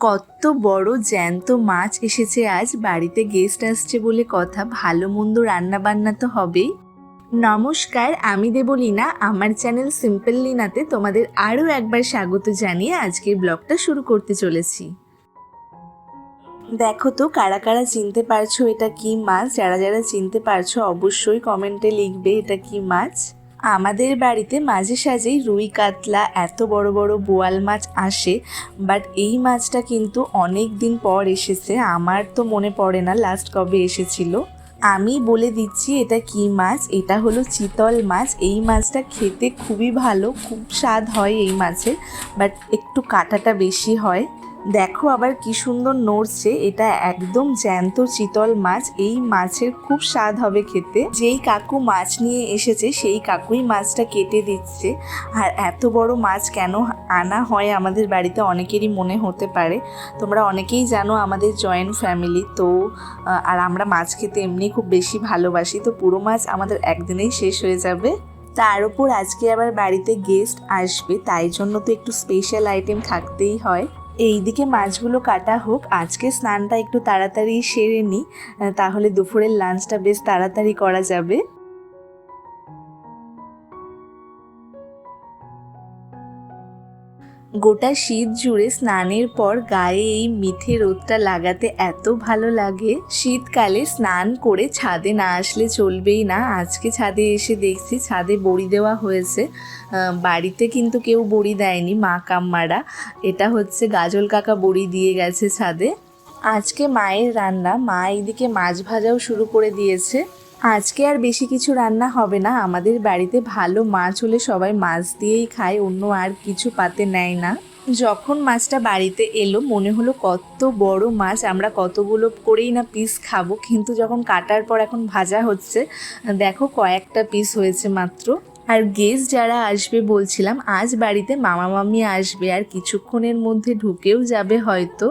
কত বড় জ্যান্ত মাছ এসেছে আজ। বাড়িতে গেস্ট আসছে বলে কথা, ভালো মন্দ রান্না বান্না তো হবেই। নমস্কার, আমি দেবলীনা। আমার চ্যানেল সিম্পল লিনাতে তোমাদের আরও একবার স্বাগত জানিয়ে আজকের ব্লগটা শুরু করতে চলেছি। দেখো তো কারা কারা চিনতে পারছো এটা কি মাছ। যারা যারা চিনতে পারছো অবশ্যই কমেন্টে লিখবে এটা কি মাছ। আমাদের বাড়িতে মাঝে সাঝেই রুই কাতলা এত বড় বড় বোয়াল মাছ আসে, বাট এই মাছটা কিন্তু অনেক দিন পর এসেছে। আমার তো মনে পড়ে না লাস্ট কবে এসেছিল। আমি বলে দিচ্ছি এটা কি মাছ। এটা হলো চিতল মাছ। এই মাছটা খেতে খুবই ভালো, খুব স্বাদ হয় এই মাছের, বাট একটু কাঁটাটা বেশি হয়। দেখো আবার কি সুন্দর নড়ছে, এটা একদম জ্যান্ত চিতল মাছ। এই মাছের খুব স্বাদ হবে খেতে। যেই কাকু মাছ নিয়ে এসেছে সেই কাকুই মাছটা কেটে দিচ্ছে। আর এত বড় মাছ কেন আনা হয় আমাদের বাড়িতে অনেকেরই মনে হতে পারে। তোমরা অনেকেই জানো আমাদের জয়েন্ট ফ্যামিলি তো, আর আমরা মাছ খেতে এমনি খুব বেশি ভালোবাসি, তো পুরো মাছ আমাদের একদিনেই শেষ হয়ে যাবে। তার উপর আজকে আবার বাড়িতে গেস্ট আসবে, তাই জন্য তো একটু স্পেশাল আইটেম থাকতেই হয়। এইদিকে মাছগুলো কাটা হোক, আজকে স্নানটা একটু তাড়াতাড়ি সেরে নিই, তাহলে দুপুরের লাঞ্চটা বেশ তাড়াতাড়ি করা যাবে। গোটা শীত জুড়ে স্নানের পর গায়ে এই মিঠে রোদটা লাগাতে এত ভালো লাগে। শীতকালে স্নান করে ছাদে না আসলে চলবেই না। আজকে ছাদে এসে দেখছি ছাদে বড়ি দেওয়া হয়েছে। বাড়িতে কিন্তু কেউ বড়ি দেয়নি, মা কাম্মারা। এটা হচ্ছে গাজল কাকা বড়ি দিয়ে গেছে ছাদে। আজকে মায়ের রান্না, মা এইদিকে মাছ ভাজাও শুরু করে দিয়েছে। আজকে আর বেশি কিছু রান্না হবে না। আমাদের বাড়িতে ভালো মাছ হলে সবাই মাছ দিয়েই খায়, অন্য আর কিছু পাতে নেয় না। যখন মাছটা বাড়িতে এলো মনে হলো কত বড় মাছ, আমরা কতগুলো করেই না পিস খাবো, কিন্তু যখন কাটার পর এখন ভাজা হচ্ছে দেখো কয়েকটা পিস হয়েছে মাত্র। আর গেস্ট যারা আসবে বলছিলাম, আজ বাড়িতে মামা মামি আসবে, আর কিছুক্ষণের মধ্যে ঢুকেও যাবে হয়তো।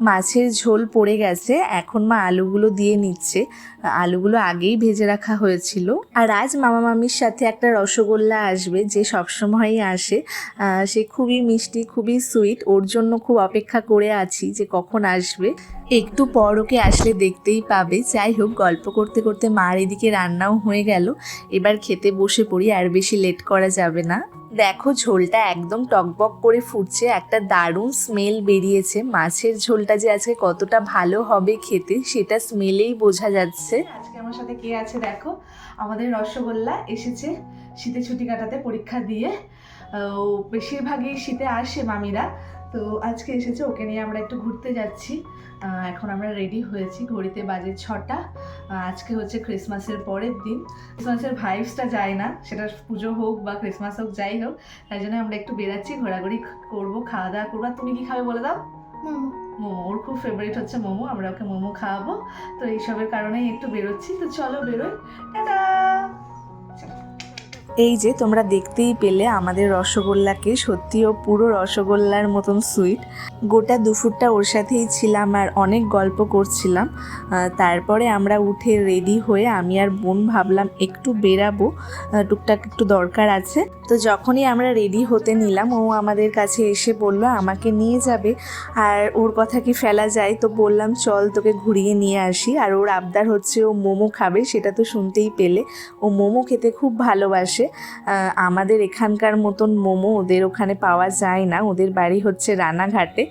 মাছের ঝোল পড়ে গেছে, এখন মা আলুগুলো দিয়ে নিচ্ছে। আলুগুলো আগেই ভেজে রাখা হয়েছিল। আর আজ মামা মামির সাথে একটা রসগোল্লা আসবে, যে সবসময়ই আসে। সে খুবই মিষ্টি, খুবই সুইট। ওর জন্য খুব অপেক্ষা করে আছি যে কখন আসবে। একটু পর ওকে আসলে দেখতেই পাবে। যাই হোক, গল্প করতে করতে মার এদিকে রান্নাও হয়ে গেল। এবার খেতে বসে পড়ি, আর বেশি লেট করা যাবে না। দেখো ঝোলটা একদম টকবক করে ফুটছে, একটা দারুণ স্মেল বেরিয়েছে। মাছের ঝোলটা যে আজকে কতটা ভালো হবে খেতে সেটা স্মেলেই বোঝা যাচ্ছে। আজকে আমার সাথে কে আছে দেখো, আমাদের রসগোল্লা এসেছে শীতে ছুটি কাটাতে পরীক্ষা দিয়ে। বেশিরভাগই শীতে আসে মামিরা, তো আজকে এসেছে। ওকে নিয়ে আমরা একটু ঘুরতে যাচ্ছি। এখন আমরা রেডি হয়েছি, ঘড়িতে বাজে 6টা। আজকে হচ্ছে ক্রিসমাসের পরের দিন। ক্রিসমাসের ভাইবসটা যায় না, সেটা পুজো হোক বা ক্রিসমাস হোক যাই হোক, তাই জন্য আমরা একটু বেরাচ্ছি, ঘোরাঘুরি করবো, খাওয়া দাওয়া করবো। তুমি কি খাবে বলে দাও? মোমো। মোমো, ওর খুব ফেভারিট হচ্ছে মোমো, আমরা ওকে মোমো খাওয়াবো। তো এইসবের কারণেই একটু বেরোচ্ছি, তো চলো বেরোই। টাটা। এই যে তোমরা দেখতেই পেলে আমাদের রসগোল্লাকে, সত্যিও পুরো রসগোল্লার মতন সুইট। গোটা দুপুরটা ওর সাথেই ছিলাম আর অনেক গল্প করছিলাম। তারপরে আমরা উঠে রেডি হয়ে আমি আর বোন ভাবলাম একটু বেরাবো, টুকটাক একটু দরকার আছে। তো যখনই আমরা রেডি হতে নিলাম ও আমাদের কাছে এসে বলল আমাকে নিয়ে যাবে, আর ওর কথা কি ফেলা যায়, তো বললাম চল তোকে ঘুরিয়ে নিয়ে আসি। আর ওর আবদার হচ্ছে ও মোমো খাবে, সেটা তো শুনতেই পেলে। ও মোমো খেতে খুব ভালোবাসে। আমাদের এখানকার মতন মোমো ওদের ওখানে পাওয়া যায় না, ওদের বাড়ি হচ্ছে রানাঘাটে।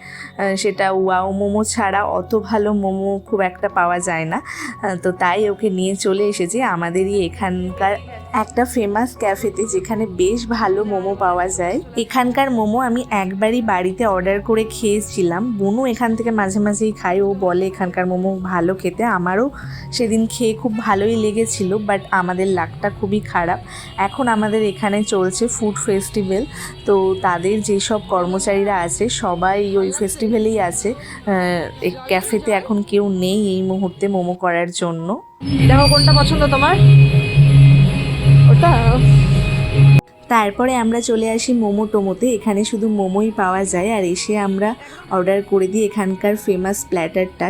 সেটা ওয়াও মোমো ছাড়া অত ভালো মোমো খুব একটা পাওয়া যায় না। তো তাই ওকে নিয়ে চলে এসেছি আমাদেরই এখানকার একটা ফেমাস ক্যাফেতে, যেখানে বেশ ভালো মোমো পাওয়া যায়। এখানকার মোমো আমি একবারই বাড়িতে অর্ডার করে খেয়েছিলাম। বোনও এখান থেকে মাঝে মাঝেই খায়, ও বলে এখানকার মোমো ভালো খেতে। আমারও সেদিন খেয়ে খুব ভালোই লেগেছিল, বাট আমাদের লাকটা খুবই খারাপ। এখন আমাদের এখানে চলছে ফুড ফেস্টিভ্যাল, তো তাদের যেসব কর্মচারীরা আছে সবাই ওই ফেস্টিভ্যালেই আছে। এই ক্যাফেতে এখন কেউ নেই এই মুহূর্তে মোমো করার জন্য। দেখো কোনটা পছন্দ তোমার? ওটা তারপরে আমরা চলে আসি মোমো টোমোতে। এখানে শুধু মোমোই পাওয়া যায়, আর এসে আমরা অর্ডার করে দিই এখানকার ফেমাস প্ল্যাটারটা,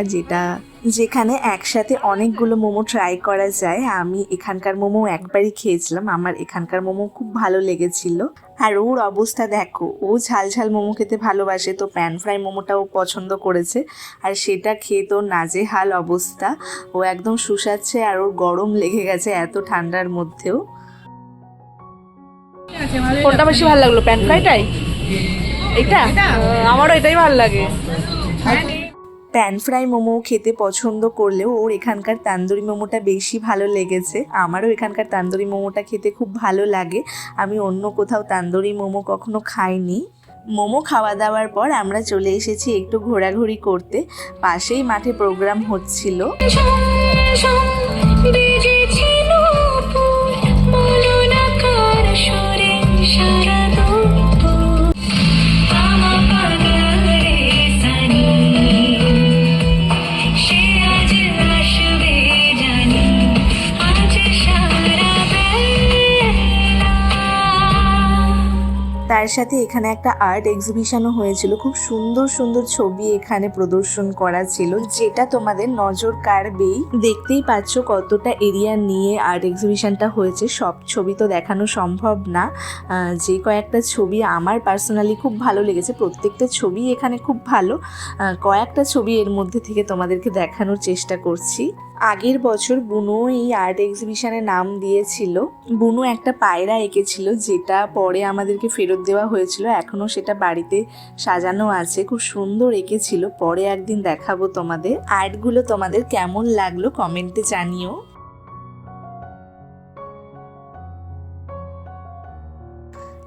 যেখানে একসাথে অনেকগুলো মোমো ট্রাই করা যায়। আমি এখানকার মোমো একবারই খেয়েছিলাম, আমার এখানকার মোমো খুব ভালো লেগেছিল। আর ওর অবস্থা দেখো, ও ঝাল ঝাল মোমো খেতে ভালোবাসে, তো প্যান ফ্রাই মোমোটাও পছন্দ করেছে, আর সেটা খেয়ে তো নাজেহাল অবস্থা। ও একদম শুষাচ্ছে, আর ওর গরম লেগে গেছে এত ঠান্ডার মধ্যেও। কোনটা বেশি ভালো লাগলো, প্যান ফ্রাইটাই? এইটা আমারও এটাই ভালো লাগে। প্যান ফ্রাই মোমো খেতে পছন্দ করলেও ওর এখানকার তান্দুরি মোমোটা বেশি ভালো লেগেছে। আমারও এখানকার তান্দুরি মোমোটা খেতে খুব ভালো লাগে, আমি অন্য কোথাও তান্দুরি মোমো কখনো খাইনি। মোমো খাওয়া দাওয়ার পর আমরা চলে এসেছি একটু ঘোরাঘুরি করতে। পাশেই মাঠে প্রোগ্রাম হচ্ছিল। তার সাথে এখানে একটা আর্ট এক্সিবিশনও হয়েছিল, খুব সুন্দর সুন্দর ছবি এখানে প্রদর্শন করা ছিল, যেটা তোমাদের নজর কাড়বেই। দেখতেই পাচ্ছ কতটা এরিয়া নিয়ে আর্ট এক্সিবিশনটা হয়েছে, সব ছবি তো দেখানো সম্ভব না। যে কয়েকটা ছবি আমার পার্সোনালি খুব ভালো লেগেছে, প্রত্যেকটা ছবি এখানে খুব ভালো, কয়েকটা ছবি এর মধ্যে থেকে তোমাদেরকে দেখানোর চেষ্টা করছি। আগের বছর বুনো এই আর্ট এক্সিবিশনে নাম দিয়েছিল। বুনো একটা পায়রা এঁকেছিল, যেটা পরে আমাদেরকে ফেরত দেওয়া হয়েছিল, এখনও সেটা বাড়িতে সাজানো আছে, খুব সুন্দর এঁকেছিল। পরে একদিন দেখাবো তোমাদের। আর্টগুলো তোমাদের কেমন লাগলো কমেন্টে জানিও।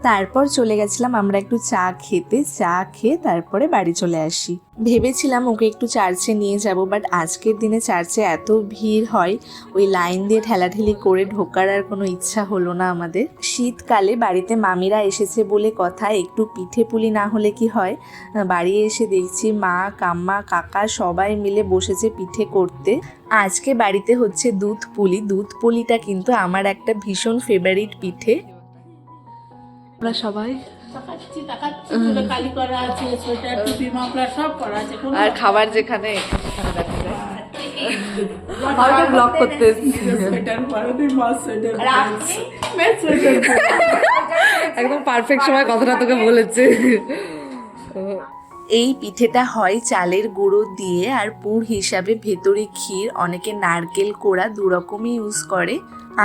তারপর চলে গেছিলাম আমরা একটু চা খেতে, চা খেয়ে তারপরে বাড়ি চলে আসি। ভেবেছিলাম ওকে একটু চার্চে নিয়ে যাব, বাট আজকের দিনে চার্চে এত ভিড় হয়, ওই লাইন দিয়ে ঠেলাঠেলি করে ঢোকার আর কোনো ইচ্ছা হলো না আমাদের। শীতকালে বাড়িতে মামিরা এসেছে বলে কথা, একটু পিঠে পুলি না হলে কি হয়। বাড়ি এসে দেখছি মা, কাম্মা, কাকা সবাই মিলে বসেছে পিঠে করতে। আজকে বাড়িতে হচ্ছে দুধ পুলি। দুধ পুলিটা কিন্তু আমার একটা ভীষণ ফেভারিট পিঠে। আমরা সবাই আর খাবার যেখানে ব্লগ করতে একদম পারফেক্ট সময় কথাটা তোকে বলেছে। এই পিঠেটা হয় চালের গুঁড়ো দিয়ে, আর পুর হিসাবে ভেতরে ক্ষীর, অনেকে নারকেল কোড়া, দুরকমই ইউজ করে।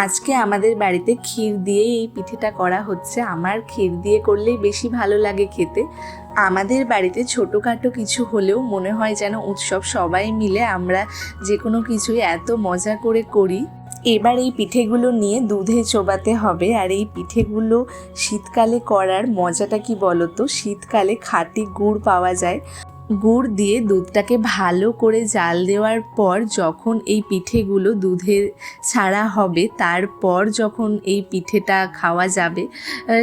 আজকে আমাদের বাড়িতে ক্ষীর দিয়ে এই পিঠেটা করা হচ্ছে। আমার ক্ষীর দিয়ে করলেই বেশি ভালো লাগে খেতে। আমাদের বাড়িতে ছোটোখাটো কিছু হলেও মনে হয় যেন উৎসব, সবাই মিলে আমরা যে কোনো কিছুই এত মজা করে করি। এবার এই পিঠেগুলো নিয়ে দুধে চোবাতে হবে, আর এই পিঠেগুলো শীতকালে করার মজাটা কি বলতো, শীতকালে খাঁটি গুড় পাওয়া যায়। গুড় দিয়ে দুধটাকে ভালো করে জাল দেওয়ার পর যখন এই পিঠেগুলো দুধে ছাড়া হবে, তারপর যখন এই পিঠেটা খাওয়া যাবে,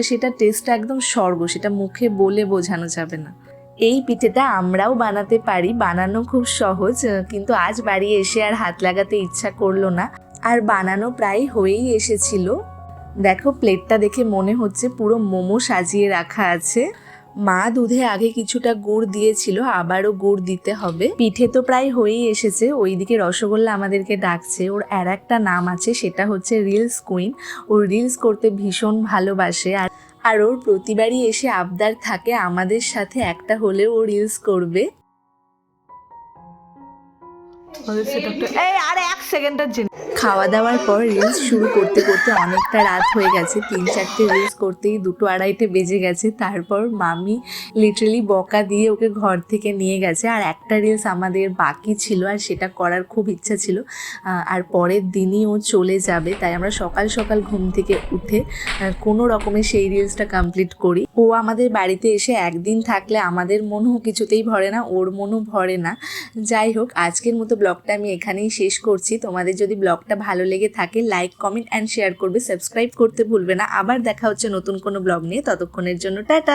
সেটা টেস্টটা একদম স্বর্গ, সেটা মুখে বলে বোঝানো যাবে না। এই পিঠেটা আমরাও বানাতে পারি, বানানো খুব সহজ, কিন্তু আজ বাড়ি এসে আর হাত লাগাতে ইচ্ছা করলো না। আর বানানো প্রায় হয়েই এসেছিল। দেখো প্লেটটা দেখে মনে হচ্ছে পুরো মোমো সাজিয়ে রাখা আছে। মা দুধে আগে কিছুটা গুড় দিয়েছিল, আবারও গুড় দিতে হবে। পিঠে তো প্রায় হয়েই এসেছে। ওইদিকে রসগোল্লা আমাদেরকে ডাকছে, ওর আর একটা নাম আছে, সেটা হচ্ছে রিলস কুইন। ওর রিলস করতে ভীষণ ভালোবাসে, আর ওর প্রতিবারই এসে আবদার থাকে আমাদের সাথে একটা হলেও ও রিলস করবে। খাওয়া দাওয়ার পর রিলস শুরু করতে করতে অনেকটা রাত হয়ে গেছে, 3-4টে রিলস করতেই 2-2:30 বেজে গেছে। তারপর মামি লিটারালি বকা দিয়ে ওকে ঘর থেকে নিয়ে গেছে। আর একটা রিলস আমাদের বাকি ছিল, আর সেটা করার খুব ইচ্ছা ছিল, আর পরের দিনই ও চলে যাবে, তাই আমরা সকাল সকাল ঘুম থেকে উঠে কোনো রকমে সেই রিলসটা কমপ্লিট করি। ও আমাদের বাড়িতে এসে একদিন থাকলে আমাদের মনও কিছুতেই ভরে না, ওর মনও ভরে না। যাই হোক, আজকের মতো ব্লগটা আমি এখানেই শেষ করছি। তোমাদের যদি ব্লগটা ভালো লেগে থাকে লাইক, কমেন্ট অ্যান্ড শেয়ার করবে, সাবস্ক্রাইব করতে ভুলবে না। আবার দেখা হচ্ছে নতুন কোনো ব্লগ নিয়ে, ততক্ষণের জন্য টাটা।